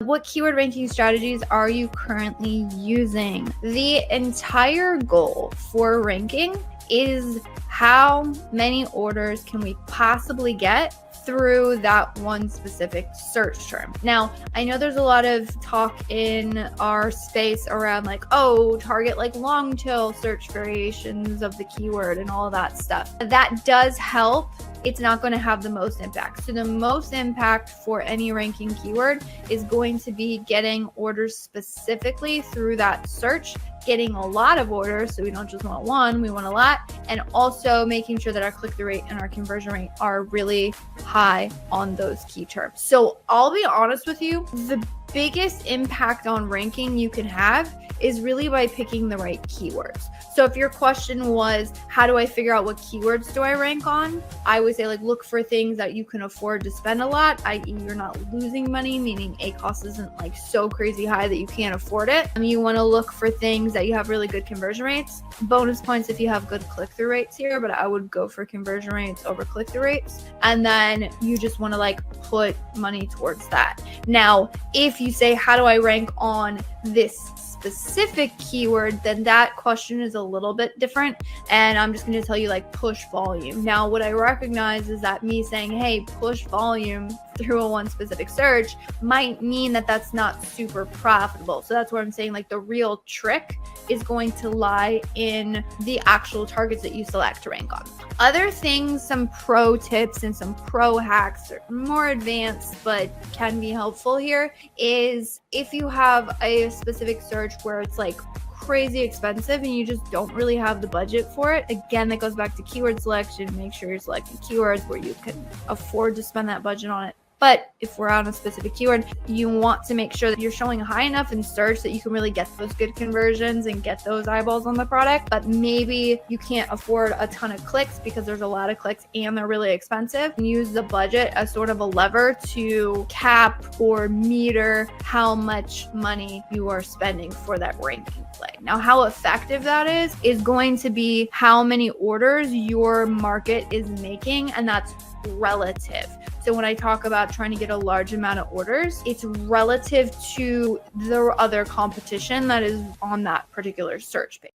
What keyword ranking strategies are you currently using? The entire goal for ranking is how many orders can we possibly get through that one specific search term. Now, I know there's a lot of talk in our space around like, oh, target like long tail search variations of the keyword and all of that stuff. That does help. It's not going to have the most impact. So the most impact for any ranking keyword is going to be getting orders specifically through that search, getting a lot of orders. So we don't just want one, we want a lot. And also making sure that our click-through rate and our conversion rate are really high on those key terms. So I'll be honest with you, the biggest impact on ranking you can have is really by picking the right keywords. So if your question was, how do I figure out what keywords do I rank on? I would say like look for things that you can afford to spend a lot, i.e. you're not losing money, meaning ACoS isn't like so crazy high that you can't afford it. You want to look for things that you have really good conversion rates. Bonus points if you have good click-through rates here, but I would go for conversion rates over click-through rates. And then you just want to like put money towards that. Now, if you say, how do I rank on this specific keyword, then that question is a little bit different. And I'm just going to tell you like push volume. Now, what I recognize is that me saying, hey, push volume through a one specific search might mean that that's not super profitable. So that's where I'm saying like the real trick is going to lie in the actual targets that you select to rank on. Other things, some pro tips and some pro hacks are more advanced but can be helpful here, is if you have a specific search where it's like crazy expensive and you just don't really have the budget for it. Again, that goes back to keyword selection. Make sure you're selecting keywords where you can afford to spend that budget on it. But if we're on a specific keyword, you want to make sure that you're showing high enough in search that you can really get those good conversions and get those eyeballs on the product. But maybe you can't afford a ton of clicks because there's a lot of clicks and they're really expensive. And use the budget as sort of a lever to cap or meter how much money you are spending for that ranking play. Now, how effective that is going to be how many orders your market is making, and that's relative. So when I talk about trying to get a large amount of orders, it's relative to the other competition that is on that particular search page.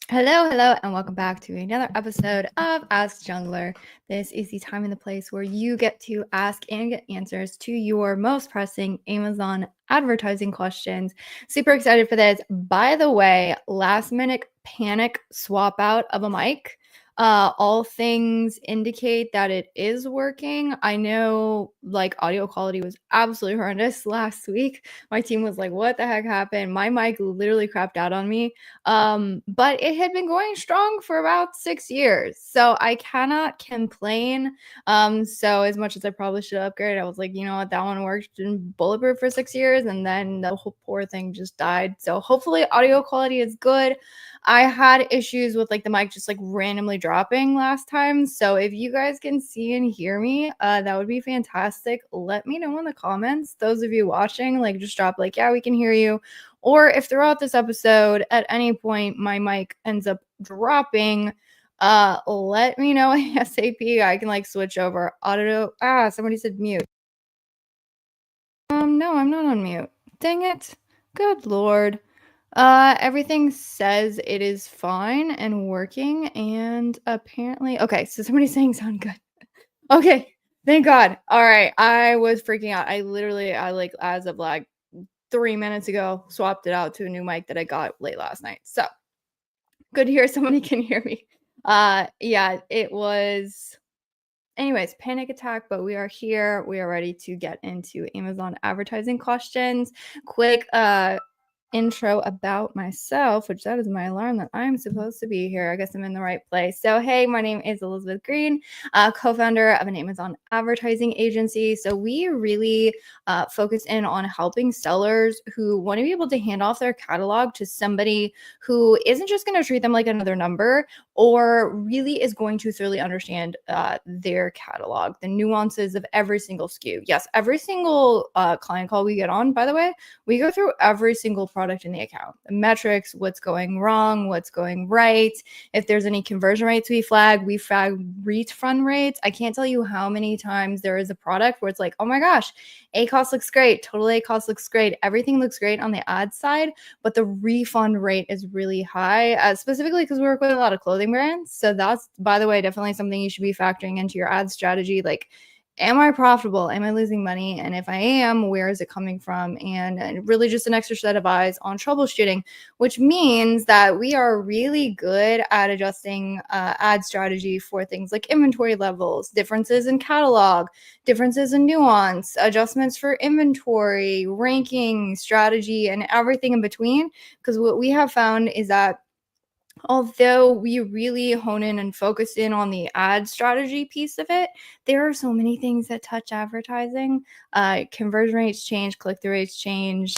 Hello, and welcome back to another episode of Ask Junglr. This is the time and the place where you get to ask and get answers to your most pressing Amazon advertising questions. Super excited for this. By the way, last minute panic swap out of a mic. All things indicate that it is working. I know like audio quality was absolutely horrendous last week. My team was like, what the heck happened? My mic literally crapped out on me. But it had been going strong for about 6 years. So I cannot complain. So as much as I probably should upgrade, I was like, you know what, that one worked in bulletproof for 6 years. And then the whole poor thing just died. So hopefully audio quality is good. I had issues with like the mic just like randomly dropping last time. So if you guys can see and hear me, that would be fantastic. Let me know in the comments. Those of you watching, like just drop like, yeah, we can hear you. Or if throughout this episode at any point my mic ends up dropping, let me know ASAP. I can like switch over auto. Somebody said mute. No, I'm not on mute. Dang it. Good Lord. Everything says it is fine and working, and apparently, okay, so somebody's saying sound good. Okay, thank God. All right, I was freaking out. I like as of like 3 minutes ago swapped it out to a new mic that I got late last night. So good to hear somebody can hear me. Yeah, it was. Anyways, panic attack, but we are here. We are ready to get into Amazon advertising questions. Quick intro about myself, which that is my alarm that I'm supposed to be here. I guess I'm in the right place. So hey, my name is Elizabeth Greene, co-founder of an Amazon advertising agency. So we really focus in on helping sellers who want to be able to hand off their catalog to somebody who isn't just going to treat them like another number, or really is going to thoroughly understand their catalog, the nuances of every single SKU. Yes, every single client call we get on, by the way, we go through every single product product in the account. The metrics, what's going wrong, what's going right. If there's any conversion rates we flag refund rates. I can't tell you how many times there is a product where it's like, oh my gosh, ACoS looks great. Total ACoS looks great. Everything looks great on the ad side, but the refund rate is really high, specifically because we work with a lot of clothing brands. So that's, by the way, definitely something you should be factoring into your ad strategy. Like, am I profitable? Am I losing money? And if I am, where is it coming from? And really just an extra set of eyes on troubleshooting, which means that we are really good at adjusting ad strategy for things like inventory levels, differences in catalog, differences in nuance, adjustments for inventory, ranking, strategy, and everything in between. Because what we have found is that although we really hone in and focus in on the ad strategy piece of it, there are so many things that touch advertising. Conversion rates change, click-through rates change,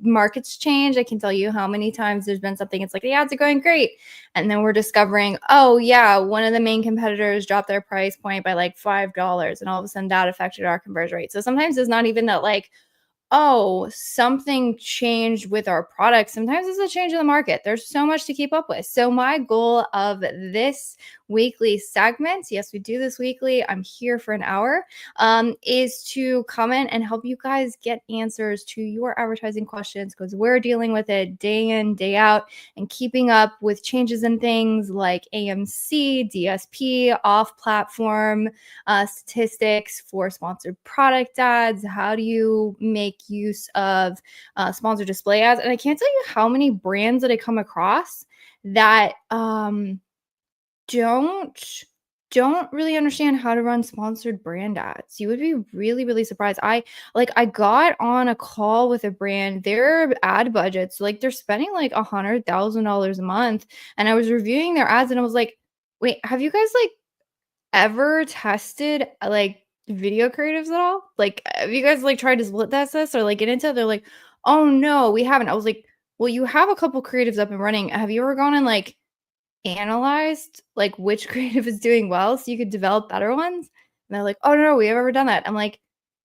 markets change. I can tell you how many times there's been something, it's like the ads are going great. And then we're discovering, oh yeah, one of the main competitors dropped their price point by like $5. And all of a sudden that affected our conversion rate. So sometimes it's not even that like, oh, something changed with our product. Sometimes it's a change in the market. There's so much to keep up with. So my goal of this weekly segment, yes, we do this weekly, I'm here for an hour, is to come in and help you guys get answers to your advertising questions, because we're dealing with it day in, day out, and keeping up with changes in things like AMC, DSP, off-platform statistics for sponsored product ads. How do you make use of sponsored display ads? And I can't tell you how many brands that I come across that don't really understand how to run sponsored brand ads. You would be really, really surprised. I got on a call with a brand, their ad budgets, like they're spending like $100,000 a month. And I was reviewing their ads and I was like, wait, have you guys like ever tested like video creatives at all? Like, have you guys like tried to split test this or like get into it? They're like, oh no, we haven't. I was like, well, you have a couple creatives up and running. Have you ever gone and like analyzed like which creative is doing well so you could develop better ones? And they're like, oh no, we have ever done that. I'm like,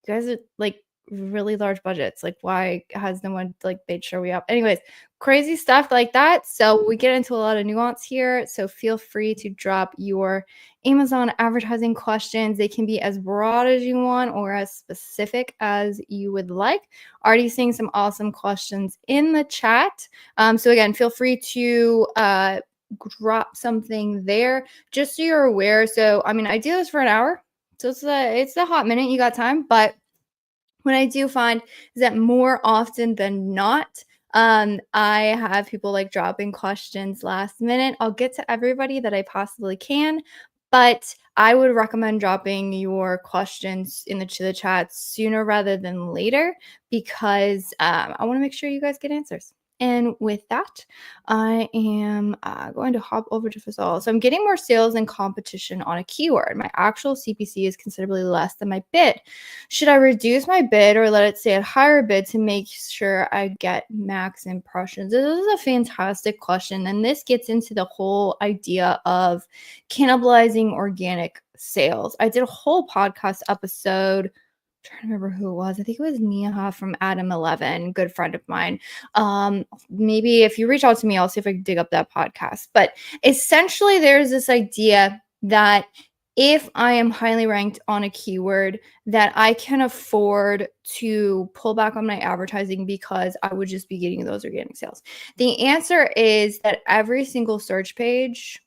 you guys are like really large budgets. Like, why has no one like made sure we up? Anyways, crazy stuff like that. So we get into a lot of nuance here. So feel free to drop your Amazon advertising questions. They can be as broad as you want or as specific as you would like. Already seeing some awesome questions in the chat. So again, feel free to drop something there just so you're aware. So I mean, I do this for an hour, so it's a hot minute. You got time, but what I do find is that more often than not, I have people like dropping questions last minute. I'll get to everybody that I possibly can, but I would recommend dropping your questions in the chat sooner rather than later, because I want to make sure you guys get answers. And with that, I am going to hop over to Fasol. So I'm getting more sales and competition on a keyword. My actual CPC is considerably less than my bid. Should I reduce my bid or let it stay at higher bid to make sure I get max impressions? This is a fantastic question. And this gets into the whole idea of cannibalizing organic sales. I did a whole podcast episode, trying to remember who it was. I think it was Neha from Adam 11, good friend of mine. Maybe if you reach out to me, I'll see if I can dig up that podcast. But essentially, there's this idea that if I am highly ranked on a keyword, that I can afford to pull back on my advertising because I would just be getting those organic sales. The answer is that every single search page,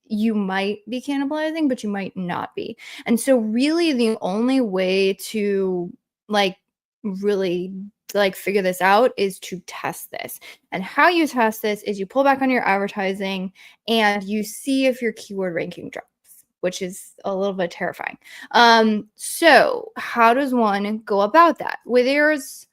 you might be cannibalizing, but you might not be. And so really the only way to like really like figure this out is to test this. And how you test this is you pull back on your advertising and you see if your keyword ranking drops, which is a little bit terrifying. So how does one go about that? Well, there's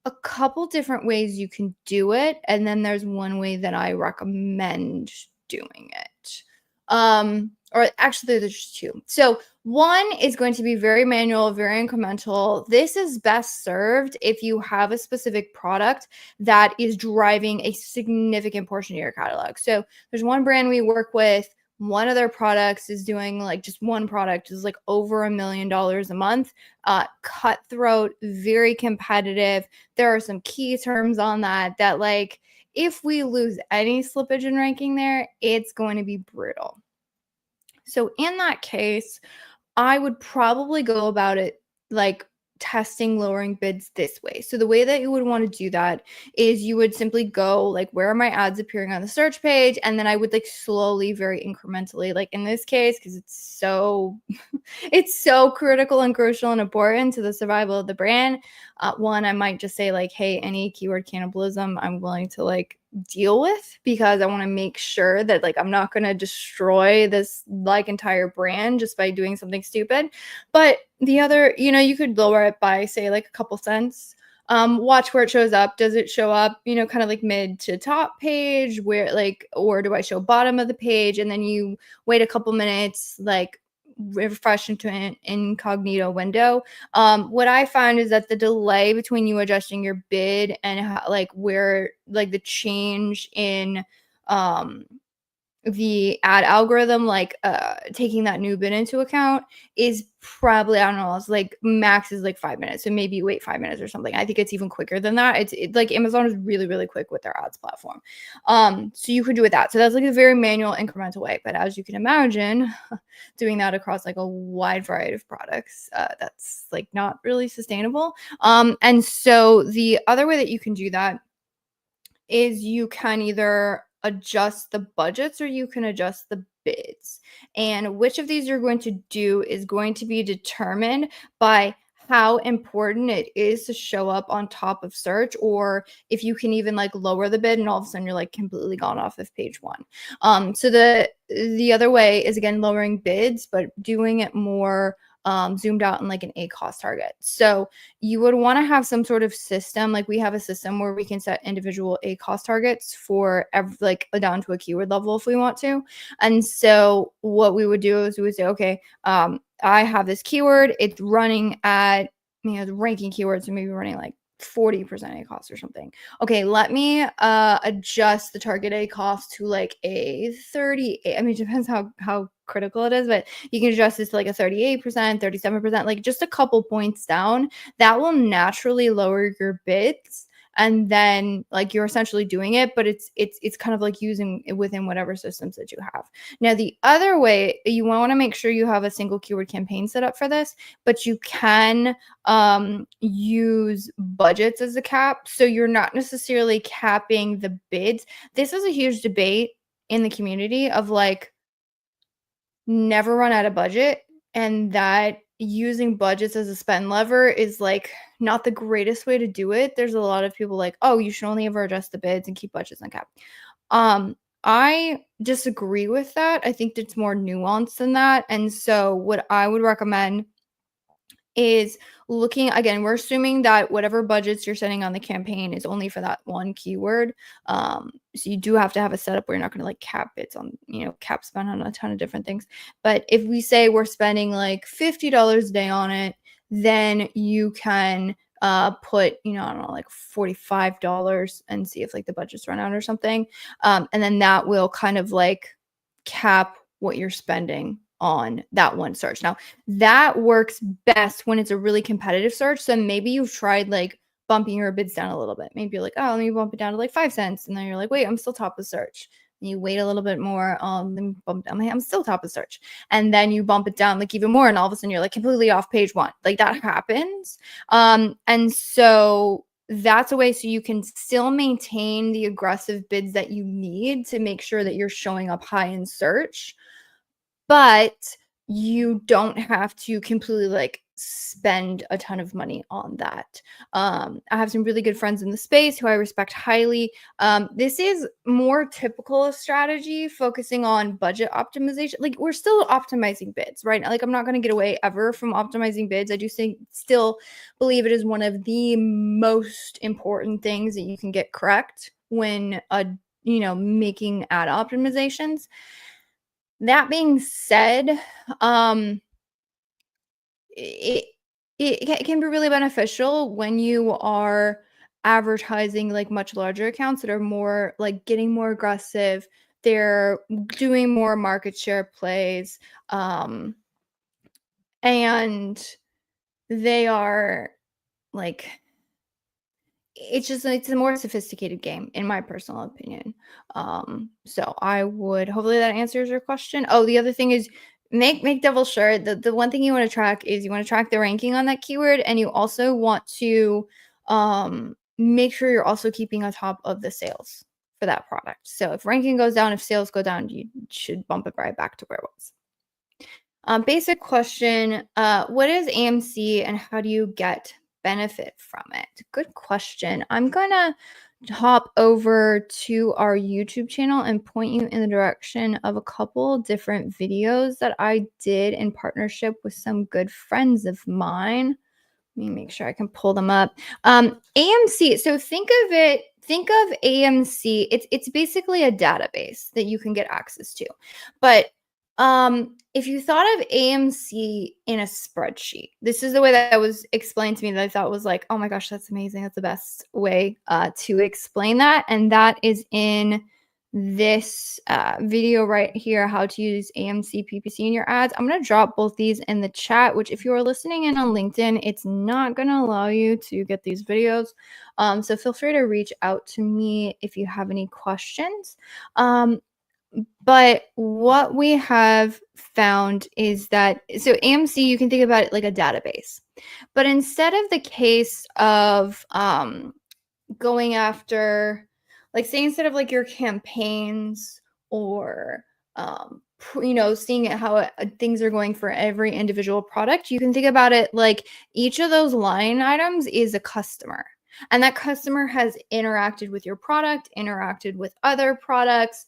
a couple different ways you can do it, and then there's one way that I recommend doing it. Or actually there's just two. So one is going to be very manual, very incremental. This is best served if you have a specific product that is driving a significant portion of your catalog. So there's one brand we work with. one of their products is doing like just one product is like over $1 million a month. Cutthroat, very competitive. There are some key terms on that like if we lose any slippage in ranking there, it's going to be brutal. So in that case, I would probably go about it like testing lowering bids this way. So the way that you would want to do that is you would simply go like, where are my ads appearing on the search page? And then I would like slowly, very incrementally, like in this case, because it's so it's so critical and crucial and important to the survival of the brand. One, I might just say like, hey, any keyword cannibalism I'm willing to like deal with, because I want to make sure that like I'm not going to destroy this like entire brand just by doing something stupid. But the other, you could lower it by say like a couple cents. Watch where it shows up. Does it show up, kind of like mid to top page where like, or do I show bottom of the page? And then you wait a couple minutes, like refresh into an incognito window. What I found is that the delay between you adjusting your bid and like where like the change in the ad algorithm, like taking that new bid into account is probably, I don't know, it's like max is like 5 minutes. So maybe wait 5 minutes or something. I think it's even quicker than that. It's like Amazon is really, really quick with their ads platform. So you could do it that. So that's like a very manual incremental way. But as you can imagine, doing that across like a wide variety of products, that's like not really sustainable. And so the other way that you can do that is you can either adjust the budgets or you can adjust the bids. And which of these you're going to do is going to be determined by how important it is to show up on top of search, or if you can even like lower the bid and all of a sudden you're like completely gone off of page one. So the other way is again lowering bids, but doing it more zoomed out in like an ACoS target. So you would want to have some sort of system. Like we have a system where we can set individual ACoS targets for like down to a keyword level if we want to. And so what we would do is we would say, okay, I have this keyword. It's running at, the ranking keywords, so maybe running like 40% ACoS or something. Okay, let me adjust the target ACoS to like a 38. I mean, it depends how critical it is, but you can adjust this to like a 38%, 37%, like just a couple points down. That will naturally lower your bids. And then like you're essentially doing it, but it's kind of like using it within whatever systems that you have. Now, the other way, you want to make sure you have a single keyword campaign set up for this, but you can use budgets as a cap. So you're not necessarily capping the bids. This is a huge debate in the community of like, never run out of budget, and that using budgets as a spend lever is like not the greatest way to do it. There's a lot of people like, oh, you should only ever adjust the bids and keep budgets on cap. I disagree with that. I think it's more nuanced than that. And so what I would recommend is looking, again, we're assuming that whatever budgets you're setting on the campaign is only for that one keyword. So you do have to have a setup where you're not going to like cap it on, cap spend on a ton of different things. But if we say we're spending like $50 a day on it, then you can put, I don't know, like $45 and see if like the budget's run out or something. And then that will kind of like cap what you're spending on that one search. Now, that works best when it's a really competitive search. So maybe you've tried like bumping your bids down a little bit. Maybe you're like, oh, let me bump it down to like 5 cents. And then you're like, wait, I'm still top of search. And you wait a little bit more, then bump down, I'm still top of search. And then you bump it down like even more. And all of a sudden you're like completely off page one. Like that happens. And so that's a way so you can still maintain the aggressive bids that you need to make sure that you're showing up high in search, but you don't have to completely like spend a ton of money on that. I have some really good friends in the space who I respect highly. This is more typical of strategy, focusing on budget optimization. Like we're still optimizing bids, right? Like I'm not going to get away ever from optimizing bids. I do still believe it is one of the most important things that you can get correct when making ad optimizations. That being said, it can be really beneficial when you are advertising like much larger accounts that are more like getting more aggressive. they're doing more market share plays, and they are like, it's a more sophisticated game in my personal opinion. So I would, hopefully that answers your question. Oh, the other thing is, make double sure that the one thing you want to track is you want to track the ranking on that keyword, and you also want to make sure you're also keeping on top of the sales for that product. So if ranking goes down, if sales go down, you should bump it right back to where it was. Basic question, what is AMC and how do you get benefit from it? Good question. I'm gonna hop over to our YouTube channel and point you in the direction of a couple different videos that I did in partnership with some good friends of mine. Let me make sure I can pull them up. AMC. So think of AMC. It's basically a database that you can get access to. But if you thought of AMC in a spreadsheet, this is the way that was explained to me that I thought was like, oh my gosh, that's amazing. That's the best way to explain that. And that is in this video right here, how to use AMC PPC in your ads. I'm going to drop both these in the chat, which if you're listening in on LinkedIn, it's not going to allow you to get these videos. So feel free to reach out to me if you have any questions. But what we have found is that, so AMC, you can think about it like a database, but instead of the case of going after, like, say, instead of like your campaigns or seeing how things are going for every individual product, you can think about it like each of those line items is a customer, and that customer has interacted with your product, interacted with other products,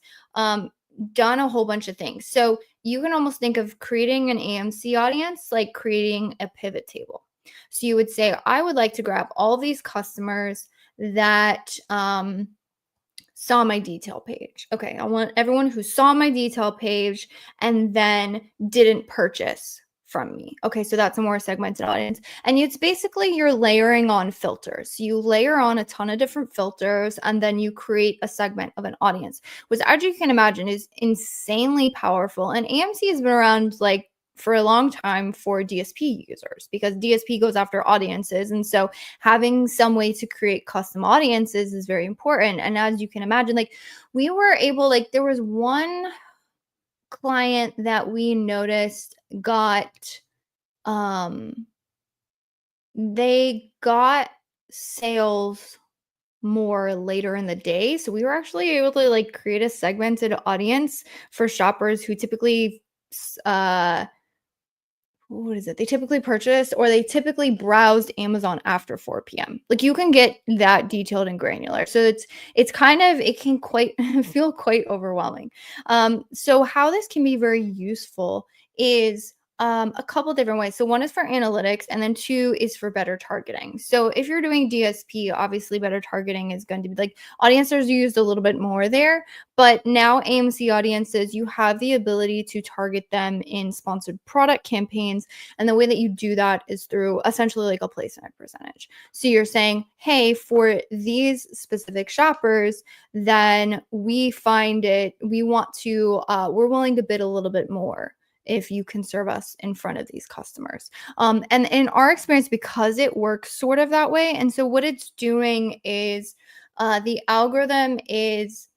done a whole bunch of things. So you can almost think of creating an AMC audience like creating a pivot table. So you would say, I would like to grab all these customers that saw my detail page. Okay, I want everyone who saw my detail page and then didn't purchase from me. Okay, so that's a more segmented audience. And it's basically you're layering on filters. You layer on a ton of different filters and then you create a segment of an audience, which, as you can imagine, is insanely powerful. And AMC has been around like for a long time for DSP users, because DSP goes after audiences. And so having some way to create custom audiences is very important. And as you can imagine, like we were able, like there was one client that we noticed got they got sales more later in the day. So we were actually able to like create a segmented audience for shoppers who typically what is it? They typically purchased or they typically browsed Amazon after 4 p.m. Like you can get that detailed and granular. So it's kind of, it can quite feel quite overwhelming. So how this can be very useful is a couple different ways. So one is for analytics, and then two is for better targeting. So if you're doing DSP, obviously better targeting is going to be like audiences used a little bit more there, but now AMC audiences, you have the ability to target them in sponsored product campaigns. And the way that you do that is through essentially like a placement percentage. So you're saying, hey, for these specific shoppers, then we find it, we want to, we're willing to bid a little bit more if you can serve us in front of these customers. And in our experience, because it works sort of that way, and so what it's doing is the algorithm is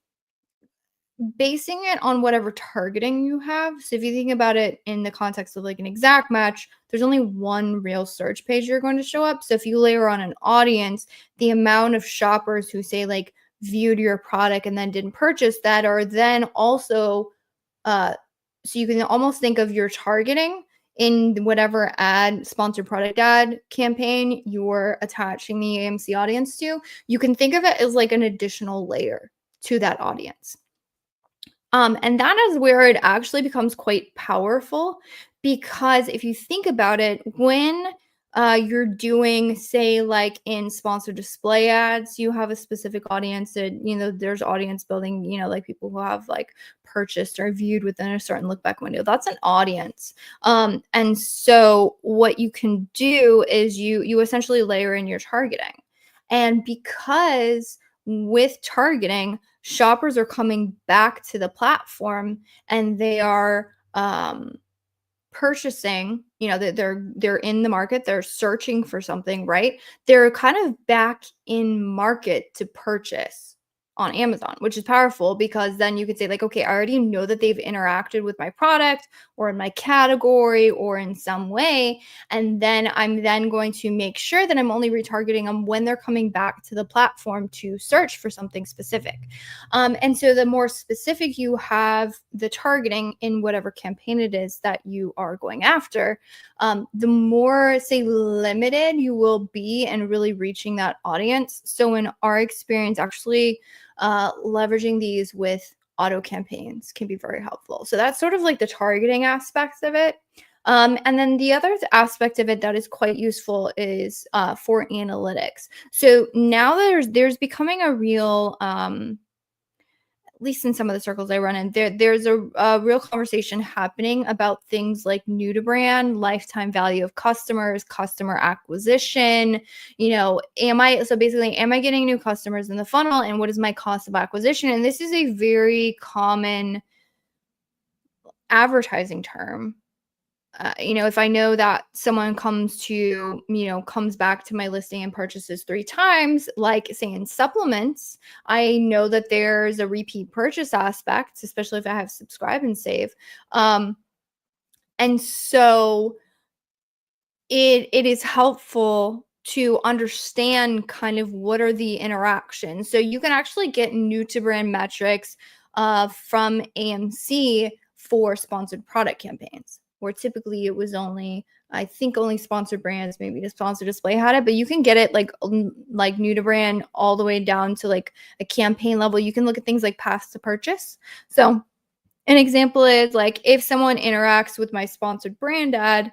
basing it on whatever targeting you have. So if you think about it in the context of like an exact match, there's only one real search page you're going to show up. So if you layer on an audience, the amount of shoppers who say like viewed your product and then didn't purchase that are then also so you can almost think of your targeting in whatever ad, sponsored product ad campaign you're attaching the AMC audience to. You can think of it as like an additional layer to that audience. And that is where it actually becomes quite powerful, because if you think about it, when you're doing, say, like in sponsored display ads, you have a specific audience that, there's audience building, like people who have like purchased or viewed within a certain look back window. That's an audience. And so what you can do is you essentially layer in your targeting. And because with targeting, shoppers are coming back to the platform and they are purchasing, they're in the market, they're searching for something, right? They're kind of back in market to purchase on Amazon, which is powerful because then you could say like, okay, I already know that they've interacted with my product or in my category or in some way. And then I'm then going to make sure that I'm only retargeting them when they're coming back to the platform to search for something specific. And so the more specific you have the targeting in whatever campaign it is that you are going after, the more, say, limited you will be in really reaching that audience. So in our experience, actually leveraging these with auto campaigns can be very helpful. So that's sort of like the targeting aspects of it. And then the other aspect of it that is quite useful is for analytics. So now there's becoming a real at least in some of the circles I run in, there's a real conversation happening about things like new to brand, lifetime value of customers, customer acquisition. Am I getting new customers in the funnel, and what is my cost of acquisition? And this is a very common advertising term. If I know that someone comes back to my listing and purchases 3 times, like say in supplements, I know that there's a repeat purchase aspect, especially if I have subscribe and save. And so it is helpful to understand kind of what are the interactions. So you can actually get new to brand metrics from AMC for sponsored product campaigns, where typically it was only sponsored brands, maybe the sponsor display had it, but you can get it like new to brand all the way down to like a campaign level. You can look at things like path to purchase. So an example is like if someone interacts with my sponsored brand ad,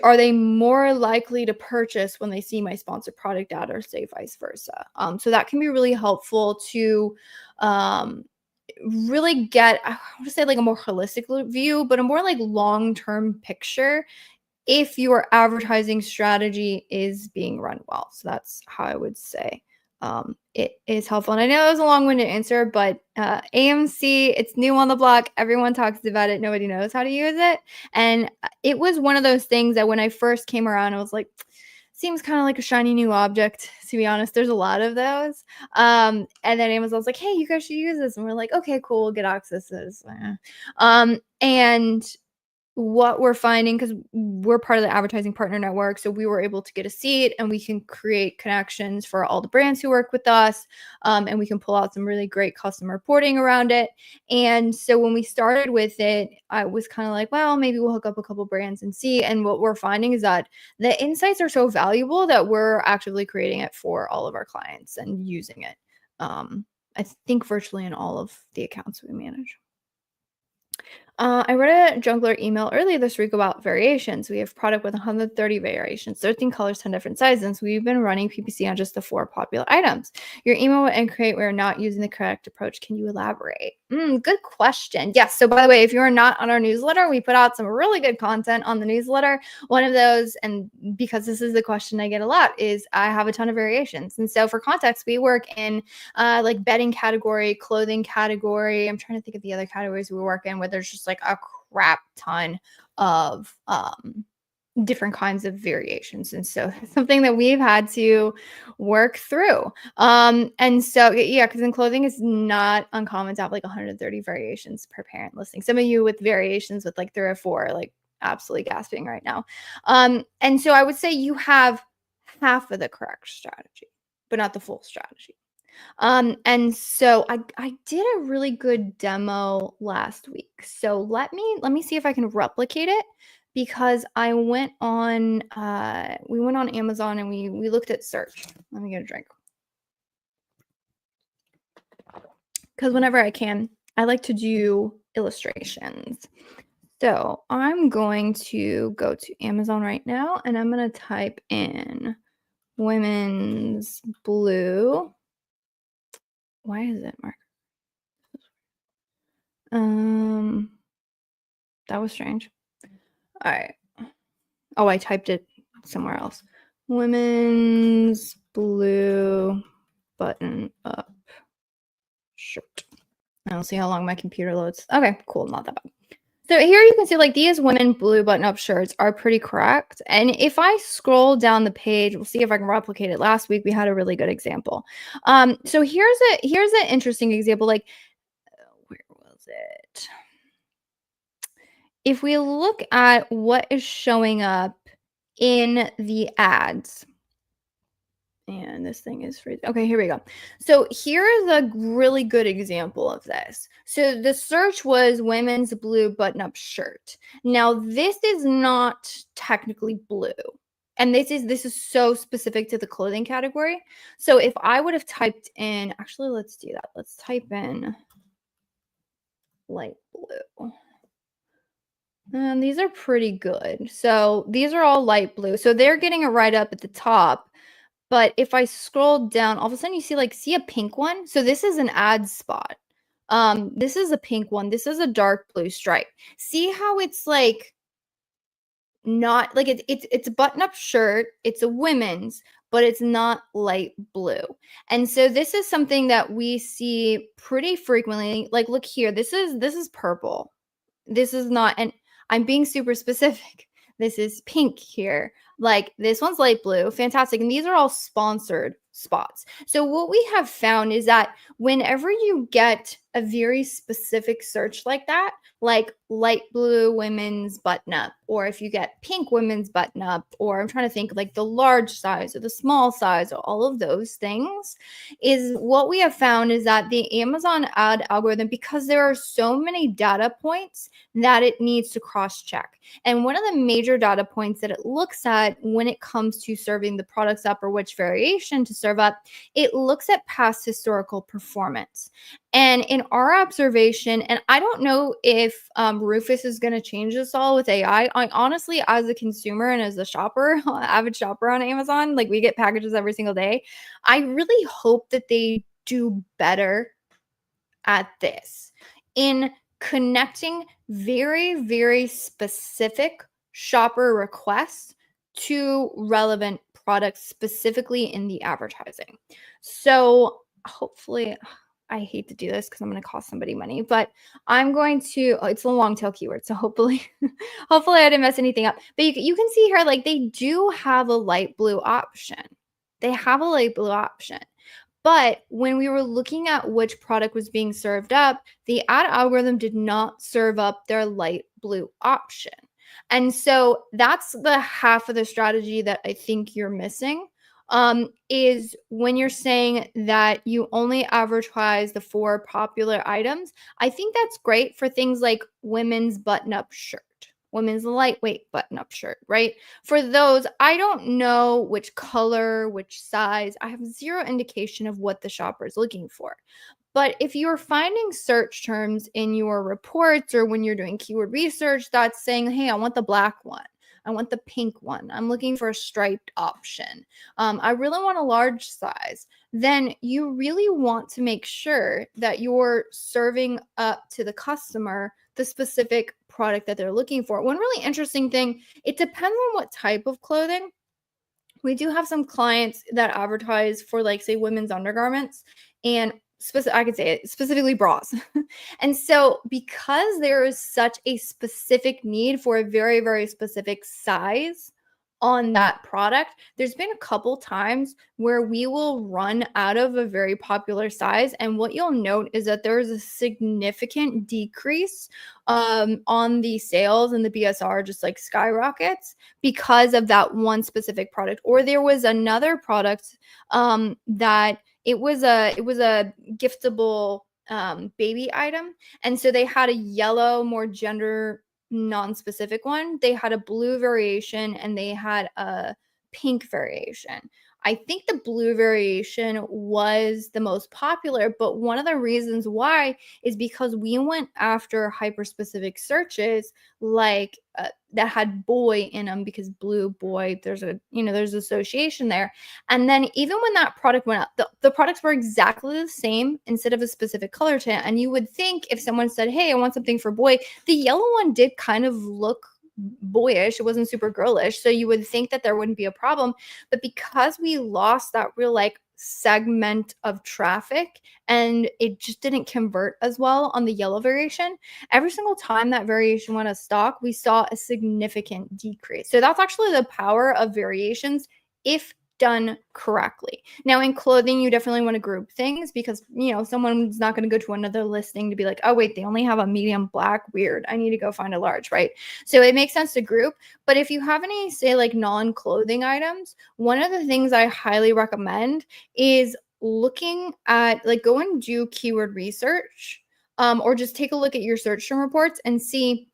are they more likely to purchase when they see my sponsored product ad, or say vice versa? So that can be really helpful to really get, I want to say like a more holistic view, but a more like long-term picture if your advertising strategy is being run well. So that's how I would say it is helpful. And I know it was a long-winded answer, but AMC, it's new on the block. Everyone talks about it. Nobody knows how to use it. And it was one of those things that when I first came around, I was like, seems kind of like a shiny new object, to be honest. There's a lot of those. And then Amazon's like, hey, you guys should use this. And we're like, okay, cool, we'll get access to this. And what we're finding, because we're part of the advertising partner network, so we were able to get a seat and we can create connections for all the brands who work with us, and we can pull out some really great custom reporting around it. And so when we started with it, I was kind of like, well, maybe we'll hook up a couple brands and see. And what we're finding is that the insights are so valuable that we're actively creating it for all of our clients and using it, I think virtually in all of the accounts we manage. I read a Junglr email earlier this week about variations. We have product with 130 variations, 13 colors, 10 different sizes. We've been running PPC on just the 4 popular items. Your email will indicate we're not using the correct approach. Can you elaborate? Good question. Yes. So by the way, if you are not on our newsletter, we put out some really good content on the newsletter. One of those, and because this is the question I get a lot, is I have a ton of variations. And so for context, we work in like bedding category, clothing category. I'm trying to think of the other categories we work in where there's just like a crap ton of different kinds of variations. And so it's something that we've had to work through. And so, yeah, because in clothing it's not uncommon to have like 130 variations per parent listing. Some of you with variations with like 3 or 4, like absolutely gasping right now. And so I would say you have half of the correct strategy, but not the full strategy. And so I did a really good demo last week. So let me see if I can replicate it, because I went on we went on Amazon and we looked at search. Let me get a drink. Because whenever I can, I like to do illustrations. So I'm going to go to Amazon right now and I'm going to type in women's blue. Why is it marked? That was strange. All right. Oh, I typed it somewhere else. Women's blue button up. shirt. I'll see how long my computer loads. Okay, cool. Not that bad. So here you can see like these women blue button-up shirts are pretty correct. And if I scroll down the page, we'll see if I can replicate it. Last week we had a really good example. So here's an interesting example. Like, where was it? If we look at what is showing up in the ads, and this thing is free. Okay, here we go. So here is a really good example of this. So the search was women's blue button-up shirt. Now this is not technically blue. And this is so specific to the clothing category. So if I would have typed in, actually, let's do that. Let's type in light blue. And these are pretty good. So these are all light blue. So they're getting it right up at the top. But if I scroll down, all of a sudden you see a pink one. So this is an ad spot. This is a pink one. This is a dark blue stripe. See how it's like not like it's a button-up shirt. It's a women's, but it's not light blue. And so this is something that we see pretty frequently. Like, look here. This is purple. This is not, and I'm being super specific. This is pink here. Like, this one's light blue. Fantastic. And these are all sponsored spots. So what we have found is that whenever you get a very specific search like that, like light blue women's button up, or if you get pink women's button up, or I'm trying to think like the large size or the small size or all of those things, is what we have found is that the Amazon ad algorithm, because there are so many data points that it needs to cross-check. And one of the major data points that it looks at when it comes to serving the products up or which variation to serve up, it looks at past historical performance. And in our observation, and I don't know if Rufus is going to change this all with AI. I honestly, as a consumer and as a shopper, avid shopper on Amazon, like we get packages every single day. I really hope that they do better at this in connecting very, very specific shopper requests to relevant products specifically in the advertising. So hopefully, I hate to do this because I'm going to cost somebody money, but I'm going to, it's a long tail keyword. So hopefully, hopefully I didn't mess anything up, but you can see here, like they do have a light blue option. They have a light blue option. But when we were looking at which product was being served up, the ad algorithm did not serve up their light blue option. And so that's the half of the strategy that I think you're missing, is when you're saying that you only advertise the 4 popular items. I think that's great for things like women's button-up shirt, women's lightweight button-up shirt, right? For those, I don't know which color, which size. I have zero indication of what the shopper is looking for. But if you're finding search terms in your reports or when you're doing keyword research that's saying, hey, I want the black one, I want the pink one, I'm looking for a striped option, I really want a large size, then you really want to make sure that you're serving up to the customer the specific product that they're looking for. One really interesting thing, it depends on what type of clothing. We do have some clients that advertise for, like, say, women's undergarments, and I could say it, specifically bras. And so because there is such a specific need for a very, very specific size on that product, there's been a couple times where we will run out of a very popular size. And what you'll note is that there is a significant decrease on the sales, and the BSR just like skyrockets because of that one specific product. Or there was another product that it was a giftable baby item. And so they had a yellow, more gender non-specific one. They had a blue variation and they had a pink variation. I think the blue variation was the most popular, but one of the reasons why is because we went after hyper-specific searches like that had boy in them, because blue, boy, there's association there. And then even when that product went up, the products were exactly the same instead of a specific color tint. And you would think if someone said, hey, I want something for boy, the yellow one did kind of look boyish. It wasn't super girlish. So you would think that there wouldn't be a problem. But because we lost that real like segment of traffic and it just didn't convert as well on the yellow variation, every single time that variation went as stock, we saw a significant decrease. So that's actually the power of variations if done correctly. Now in clothing, you definitely want to group things because, someone's not going to go to another listing to be like, oh wait, they only have a medium black, weird, I need to go find a large, right? So it makes sense to group. But if you have any, say, like non-clothing items, one of the things I highly recommend is looking at, like, go and do keyword research, or just take a look at your search term reports and see,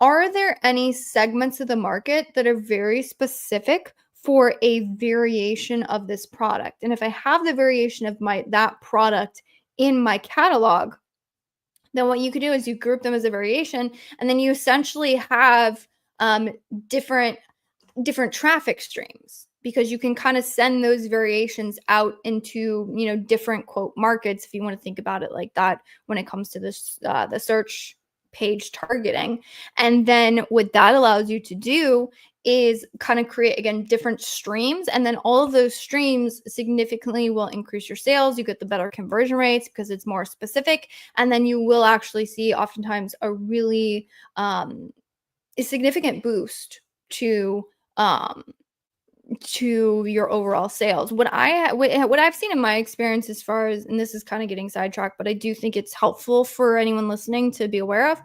are there any segments of the market that are very specific for a variation of this product? And if I have the variation of that product in my catalog, then what you could do is you group them as a variation, and then you essentially have different traffic streams, because you can kind of send those variations out into, different quote markets, if you want to think about it like that, when it comes to this the search page targeting. And then what that allows you to do is kind of create, again, different streams, and then all of those streams significantly will increase your sales. You get the better conversion rates because it's more specific, and then you will actually see oftentimes a really a significant boost to your overall sales. What I've seen in my experience, as far as, and this is kind of getting sidetracked, but I do think it's helpful for anyone listening to be aware of,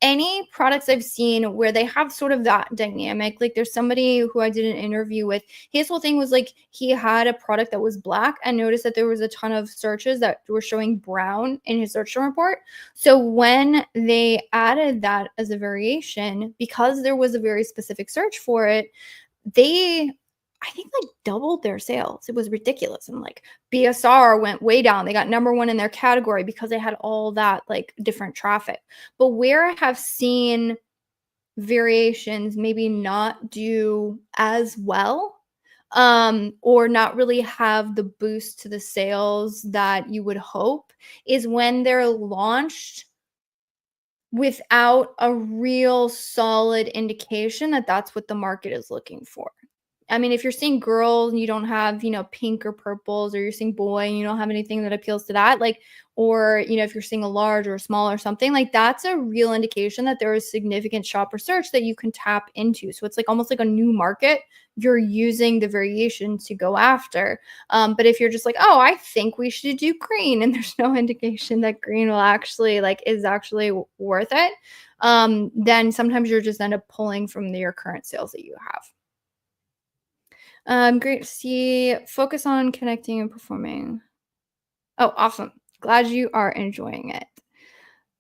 any products I've seen where they have sort of that dynamic. Like there's somebody who I did an interview with, his whole thing was like, he had a product that was black and noticed that there was a ton of searches that were showing brown in his search term report. So when they added that as a variation, because there was a very specific search for it, they, I think, like doubled their sales. It was ridiculous. And like BSR went way down. They got number one in their category because they had all that like different traffic. But where I have seen variations maybe not do as well, or not really have the boost to the sales that you would hope, is when they're launched without a real solid indication that that's what the market is looking for. I mean, if you're seeing girls and you don't have, pink or purples, or you're seeing boy and you don't have anything that appeals to that, like, or, if you're seeing a large or a small or something, like that's a real indication that there is significant shopper search that you can tap into. So it's like almost like a new market you're using the variation to go after. But if you're just like, oh, I think we should do Greene, and there's no indication that Greene will actually is actually worth it, then sometimes you're just end up pulling from your current sales that you have. Great to see. Focus on connecting and performing. Oh, awesome. Glad you are enjoying it.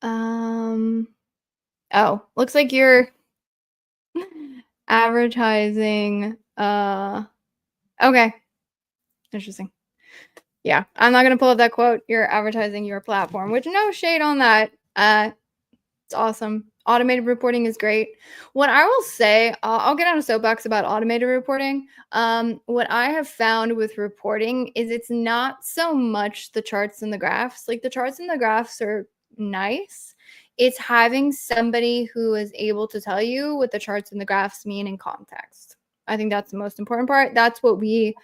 Oh, looks like you're advertising. Okay. Interesting. Yeah, I'm not gonna pull up that quote. You're advertising your platform, which, no shade on that. It's awesome. Automated reporting is great. What I will say, I'll get on a soapbox about automated reporting. What I have found with reporting is it's not so much the charts and the graphs. Like the charts and the graphs are nice. It's having somebody who is able to tell you what the charts and the graphs mean in context. I think that's the most important part. That's what we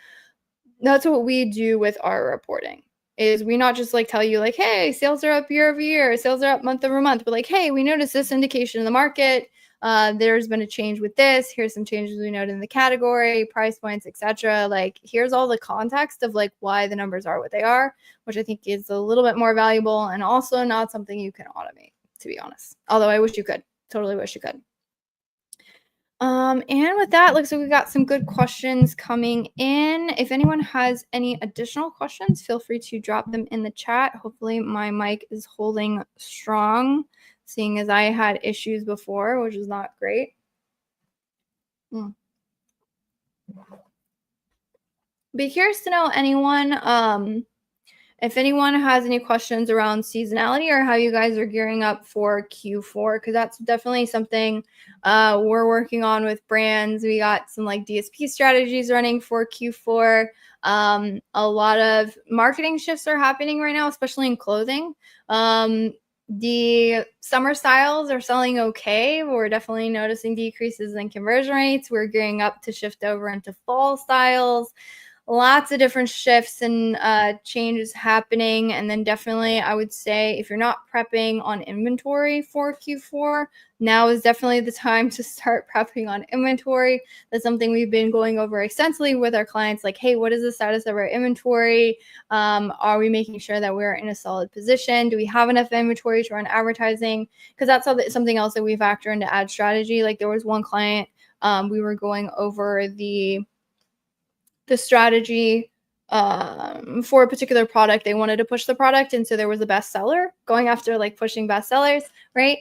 do with our reporting. Is we not just like tell you like, hey, sales are up year over year, sales are up month over month, but like, hey, we noticed this indication in the market. There's been a change with this. Here's some changes we noted in the category, price points, etc. Like, here's all the context of like why the numbers are what they are, which I think is a little bit more valuable and also not something you can automate, to be honest. Although I wish you could. Totally wish you could. And with that, looks like we got some good questions coming in. If anyone has any additional questions, feel free to drop them in the chat. Hopefully my mic is holding strong, seeing as I had issues before, which is not great. Be curious to know if anyone has any questions around seasonality or how you guys are gearing up for Q4, because that's definitely something we're working on with brands. We got some like DSP strategies running for Q4. A lot of marketing shifts are happening right now, especially in clothing. The summer styles are selling okay. We're definitely noticing decreases in conversion rates. We're gearing up to shift over into fall styles. lots of different shifts and changes happening. And then definitely I would say if you're not prepping on inventory for Q4, now is definitely the time to start prepping on inventory. That's something we've been going over extensively with our clients, like, hey, what is the status of our inventory? Are we making sure that we're in a solid position? Do we have enough inventory to run advertising? Because that's something else that we factor into ad strategy. Like there was one client, we were going over the strategy for a particular product. They wanted to push the product, and so there was a bestseller, going after like pushing bestsellers, right?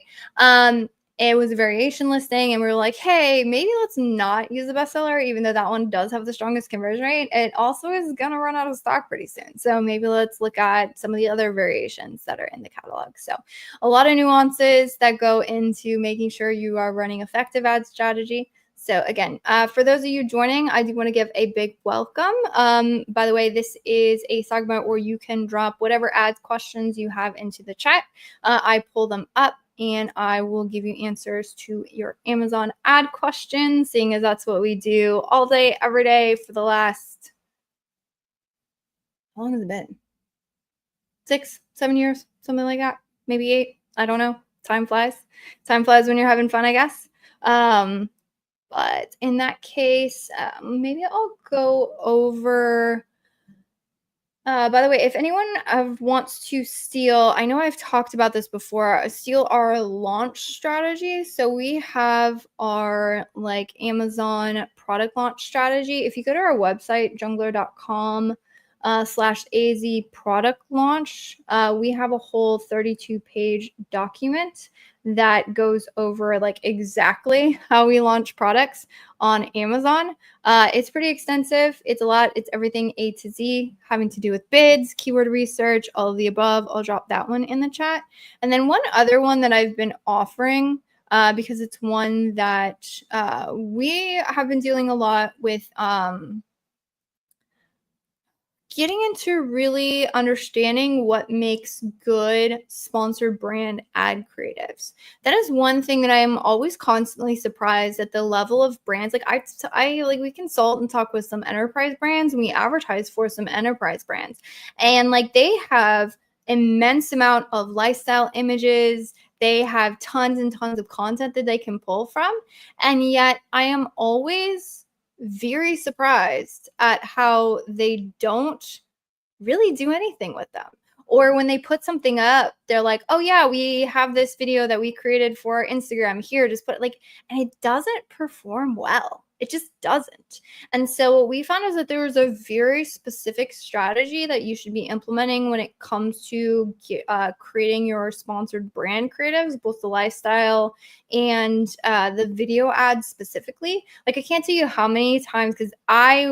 It was a variation listing, and we were like, hey, maybe let's not use the bestseller, even though that one does have the strongest conversion rate. It also is gonna run out of stock pretty soon, so maybe let's look at some of the other variations that are in the catalog. So a lot of nuances that go into making sure you are running effective ad strategy. So again, for those of you joining, I do want to give a big welcome. By the way, this is a segment where you can drop whatever ads questions you have into the chat. I pull them up and I will give you answers to your Amazon ad questions, seeing as that's what we do all day, every day for the last, how long has it been? 6, 7 years, something like that, maybe 8. I don't know. Time flies. Time flies when you're having fun, I guess. But in that case, maybe I'll go over. By the way, if anyone wants to steal, I know I've talked about this before, steal our launch strategy. So we have our like Amazon product launch strategy. If you go to our website, junglr.com /AZ product launch, we have a whole 32-page document that goes over like exactly how we launch products on Amazon. It's pretty extensive. It's a lot. It's everything A to Z, having to do with bids, keyword research, all of the above. I'll drop that one in the chat. And then one other one that I've been offering, because it's one that we have been dealing a lot with, getting into really understanding what makes good sponsored brand ad creatives. That is one thing that I am always constantly surprised at, the level of brands. Like I like, we consult and talk with some enterprise brands, and we advertise for some enterprise brands, and like they have immense amount of lifestyle images. They have tons and tons of content that they can pull from, and yet I am always very surprised at how they don't really do anything with them. Or when they put something up, they're like, oh yeah, we have this video that we created for Instagram here, just put like, and it doesn't perform well. It just doesn't. And so what we found is that there was a very specific strategy that you should be implementing when it comes to creating your sponsored brand creatives, both the lifestyle and the video ads specifically. Like I can't tell you how many times, because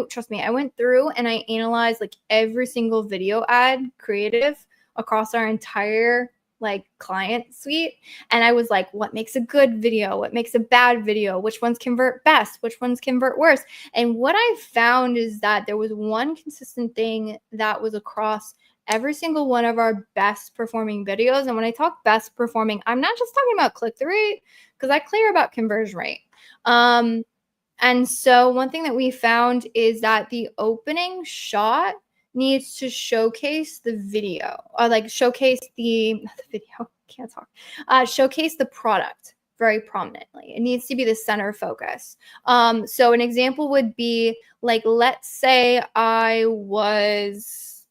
trust me, I went through and I analyzed like every single video ad creative across our entire like client suite, and I was like, what makes a good video, what makes a bad video, which ones convert best, which ones convert worse. And what I found is that there was one consistent thing that was across every single one of our best performing videos. And when I talk best performing, I'm not just talking about click-through rate, because I clear about conversion rate. And so one thing that we found is that the opening shot needs to showcase the video, or like showcase the video, can't talk, showcase the product very prominently. It needs to be the center focus. So an example would be like, let's say I was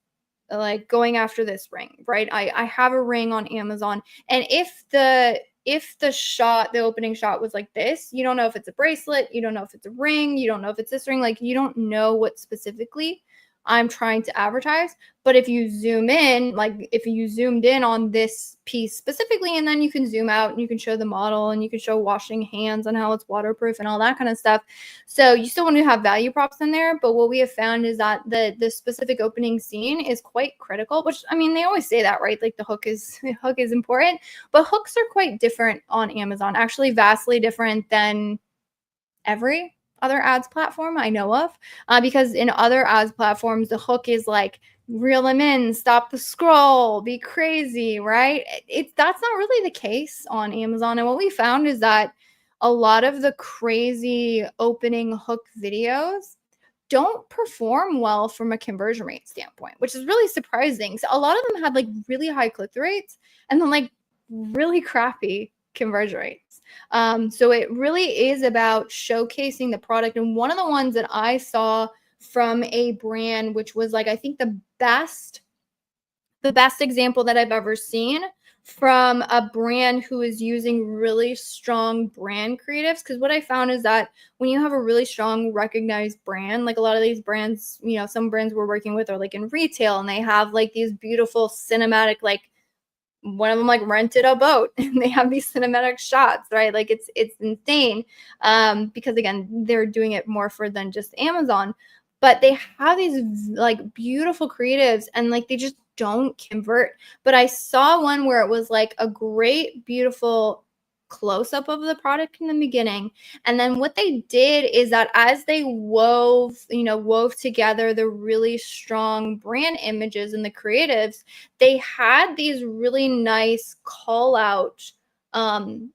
like going after this ring, right? I have a ring on Amazon, and if the shot, the opening shot was like this, you don't know if it's a bracelet, you don't know if it's a ring, you don't know if it's this ring, like you don't know what specifically I'm trying to advertise. But if you zoom in, like if you zoomed in on this piece specifically, and then you can zoom out and you can show the model and you can show washing hands and how it's waterproof and all that kind of stuff. So you still want to have value props in there. But what we have found is that the specific opening scene is quite critical, which, I mean, they always say that, right? Like the hook is important, but hooks are quite different on Amazon, actually vastly different than every other ads platform I know of, because in other ads platforms, the hook is like, reel them in, stop the scroll, be crazy, right? That's not really the case on Amazon. And what we found is that a lot of the crazy opening hook videos don't perform well from a conversion rate standpoint, which is really surprising. So a lot of them had like really high click-through rates and then like really crappy conversion rates. So it really is about showcasing the product. And one of the ones that I saw from a brand, which was like, I think the best example that I've ever seen from a brand who is using really strong brand creatives. Because what I found is that when you have a really strong recognized brand, like a lot of these brands, you know, some brands we're working with are like in retail and they have like these beautiful cinematic, like one of them like rented a boat and they have these cinematic shots, right? Like it's insane. Because again, they're doing it more for than just Amazon, but they have these like beautiful creatives and like they just don't convert. But I saw one where it was like a great, beautiful close-up of the product in the beginning. And then what they did is that as they wove together the really strong brand images and the creatives, they had these really nice call outs on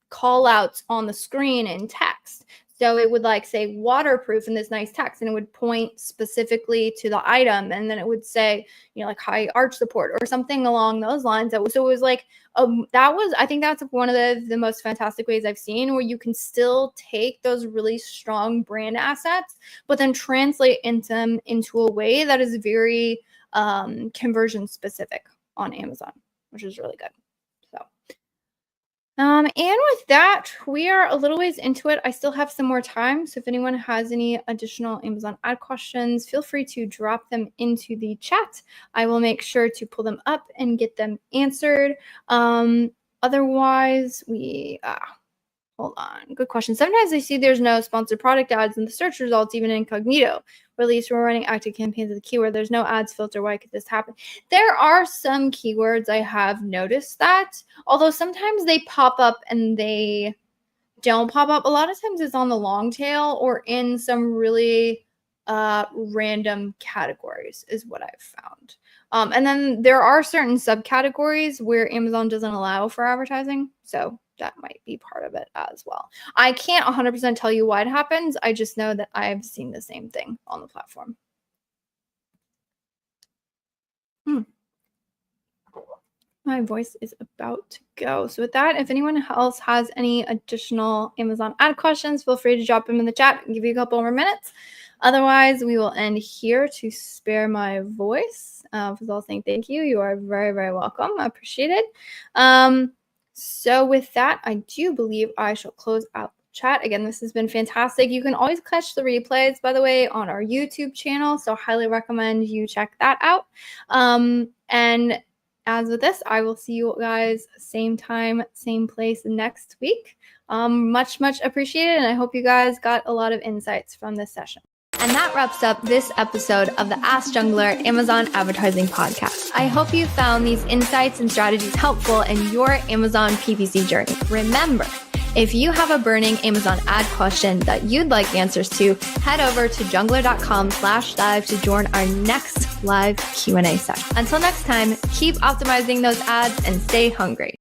the screen in text. So it would like say waterproof in this nice text and it would point specifically to the item. And then it would say, you know, like high arch support or something along those lines. So it was like, I think that's one of the most fantastic ways I've seen where you can still take those really strong brand assets, but then translate them into a way that is very conversion specific on Amazon, which is really good. And with that, we are a little ways into it. I still have some more time. So if anyone has any additional Amazon ad questions, feel free to drop them into the chat. I will make sure to pull them up and get them answered. Otherwise, hold on. Good question. Sometimes I see there's no sponsored product ads in the search results, even incognito. Or at least we're running active campaigns with the keyword. There's no ads filter. Why could this happen? There are some keywords I have noticed that, although sometimes they pop up and they don't pop up. A lot of times it's on the long tail or in some really random categories is what I've found. And then there are certain subcategories where Amazon doesn't allow for advertising. So that might be part of it as well. I can't 100% tell you why it happens. I just know that I've seen the same thing on the platform. My voice is about to go. So with that, if anyone else has any additional Amazon ad questions, feel free to drop them in the chat and give you a couple more minutes. Otherwise, we will end here to spare my voice. For all saying thank you. You are very, very welcome. I appreciate it. So with that, I do believe I shall close out the chat. Again, this has been fantastic. You can always catch the replays, by the way, on our YouTube channel. So highly recommend you check that out. And as with this, I will see you guys same time, same place next week. Much, much appreciated. And I hope you guys got a lot of insights from this session. And that wraps up this episode of the Ask Junglr Amazon Advertising Podcast. I hope you found these insights and strategies helpful in your Amazon PPC journey. Remember, if you have a burning Amazon ad question that you'd like answers to, head over to junglr.com/live to join our next live Q&A session. Until next time, keep optimizing those ads and stay hungry.